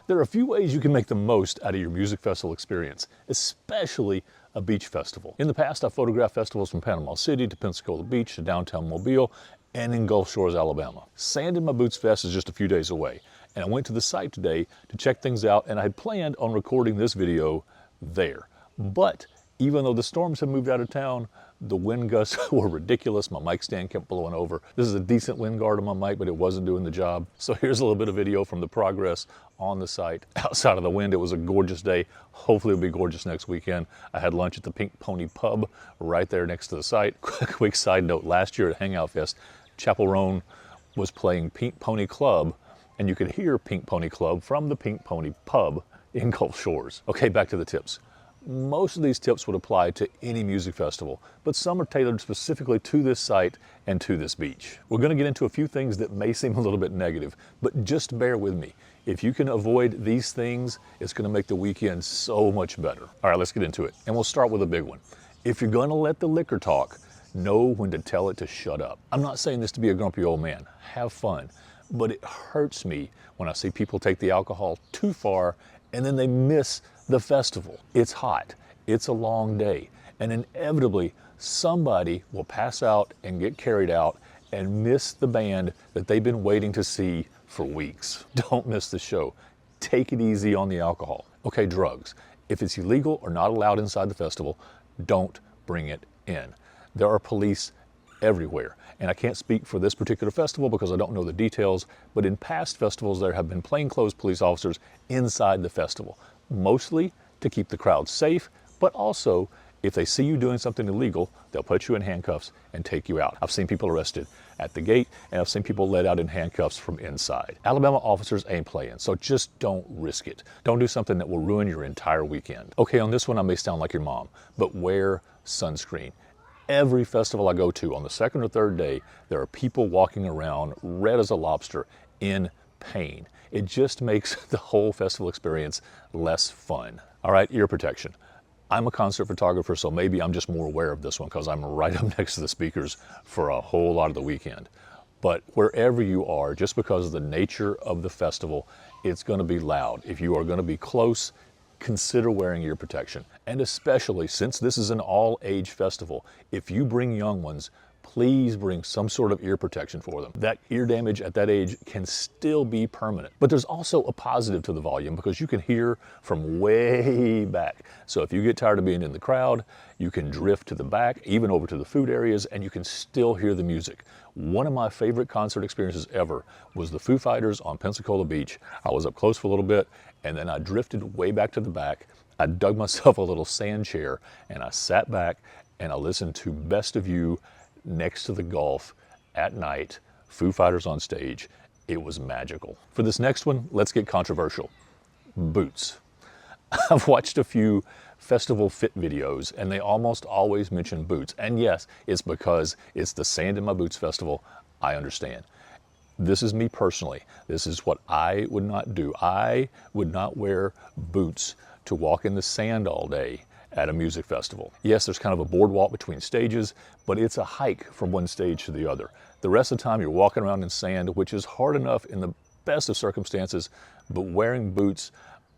There are a few ways you can make the most out of your music festival experience, especially a beach festival. In the past, I've photographed festivals from Panama City to Pensacola Beach to downtown Mobile and in Gulf Shores, Alabama. Sand in My Boots Fest is just a few days away, and I went to the site today to check things out, and I had planned on recording this video there. But even though the storms had moved out of town, the wind gusts were ridiculous. My mic stand kept blowing over. This is a decent wind guard on my mic, but it wasn't doing the job. So here's a little bit of video from the progress on the site. Outside of the wind, it was a gorgeous day. Hopefully it'll be gorgeous next weekend. I had lunch at the Pink Pony Pub right there next to the site. Quick side note, last year at Hangout Fest, Chapel Roan was playing Pink Pony Club, and you could hear Pink Pony Club from the Pink Pony Pub in Gulf Shores. Okay, back to the tips. Most of these tips would apply to any music festival, but some are tailored specifically to this site and to this beach. We're going to get into a few things that may seem a little bit negative, but just bear with me. If you can avoid these things, it's going to make the weekend so much better. All right, let's get into it. And we'll start with a big one. If you're going to let the liquor talk, know when to tell it to shut up. I'm not saying this to be a grumpy old man. Have fun. But it hurts me when I see people take the alcohol too far and then they miss the festival. It's hot, it's a long day, and inevitably somebody will pass out and get carried out and miss the band that they've been waiting to see for weeks. Don't miss the show. Take it easy on the alcohol. Okay, drugs. If it's illegal or not allowed inside the festival, don't bring it in. There are police everywhere. And I can't speak for this particular festival because I don't know the details, but in past festivals there have been plainclothes police officers inside the festival, mostly to keep the crowd safe, but also if they see you doing something illegal, they'll put you in handcuffs and take you out. I've seen people arrested at the gate, and I've seen people let out in handcuffs from inside. Alabama officers ain't playing, so just don't risk it. Don't do something that will ruin your entire weekend. Okay, on this one I may sound like your mom, but wear sunscreen. Every festival I go to, on the second or third day, there are people walking around red as a lobster in pain. It just makes the whole festival experience less fun. All right, ear protection. I'm a concert photographer, so maybe I'm just more aware of this one because I'm right up next to the speakers for a whole lot of the weekend. But wherever you are, just because of the nature of the festival, it's going to be loud. If you are going to be close, consider wearing ear protection. And especially since this is an all-age festival, if you bring young ones, please bring some sort of ear protection for them. That ear damage at that age can still be permanent. But there's also a positive to the volume because you can hear from way back. So if you get tired of being in the crowd, you can drift to the back, even over to the food areas, and you can still hear the music. One of my favorite concert experiences ever was the Foo Fighters on Pensacola Beach. I was up close for a little bit, and then I drifted way back to the back. I dug myself a little sand chair, and I sat back, and I listened to Best of You next to the Gulf at night, Foo Fighters on stage. It was magical. For this next one, let's get controversial. Boots. I've watched a few festival fit videos and they almost always mention boots. And yes, it's because it's the Sand in My Boots Festival. I understand. This is me personally. This is what I would not do. I would not wear boots to walk in the sand all day at a music festival. Yes, there's kind of a boardwalk between stages, but it's a hike from one stage to the other. The rest of the time you're walking around in sand, which is hard enough in the best of circumstances, but wearing boots,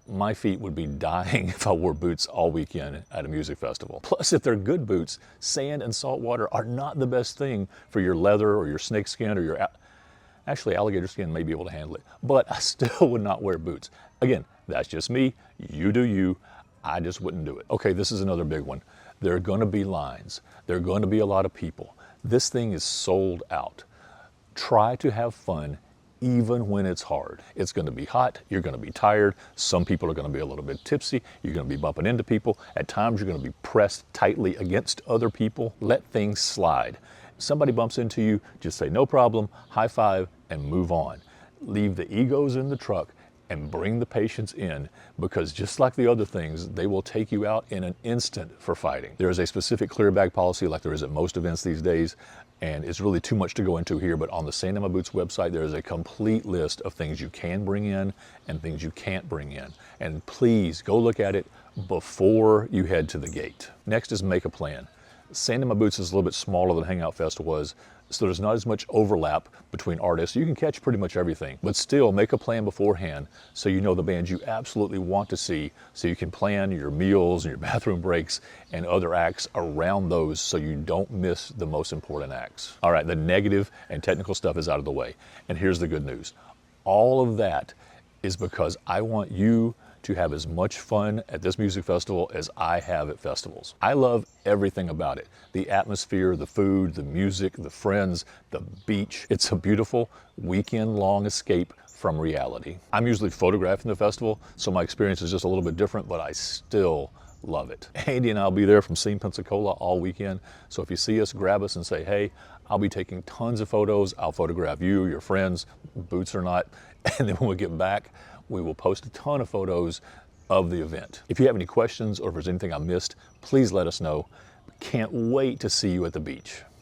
my feet would be dying if I wore boots all weekend at a music festival. Plus, if they're good boots, sand and salt water are not the best thing for your leather or your snake skin or your, actually alligator skin may be able to handle it, but I still would not wear boots. Again, that's just me, you do you. I just wouldn't do it. Okay, this is another big one. There are going to be lines. There are going to be a lot of people. This thing is sold out. Try to have fun even when it's hard. It's going to be hot. You're going to be tired. Some people are going to be a little bit tipsy. You're going to be bumping into people. At times you're going to be pressed tightly against other people. Let things slide. Somebody bumps into you, just say no problem, high five, and move on. Leave the egos in the truck and bring the patients in, because just like the other things, they will take you out in an instant for fighting. There is a specific clear bag policy like there is at most events these days, and it's really too much to go into here, but on the Sand in My Boots website, there is a complete list of things you can bring in and things you can't bring in. And please go look at it before you head to the gate. Next is make a plan. Sand in My Boots is a little bit smaller than Hangout Fest was, so there's not as much overlap between artists. You can catch pretty much everything, but still make a plan beforehand so you know the bands you absolutely want to see, so you can plan your meals and your bathroom breaks and other acts around those so you don't miss the most important acts. All right, the negative and technical stuff is out of the way, and here's the good news. All of that is because I want you to have as much fun at this music festival as I have at festivals. I love everything about it. The atmosphere, the food, the music, the friends, the beach. It's a beautiful weekend-long escape from reality. I'm usually photographing the festival, so my experience is just a little bit different, but I still love it. Andy and I'll be there from Scene Pensacola all weekend, so if you see us, grab us and say, hey, I'll be taking tons of photos. I'll photograph you, your friends, boots or not, and then when we get back, we will post a ton of photos of the event. If you have any questions or if there's anything I missed, please let us know. Can't wait to see you at the beach.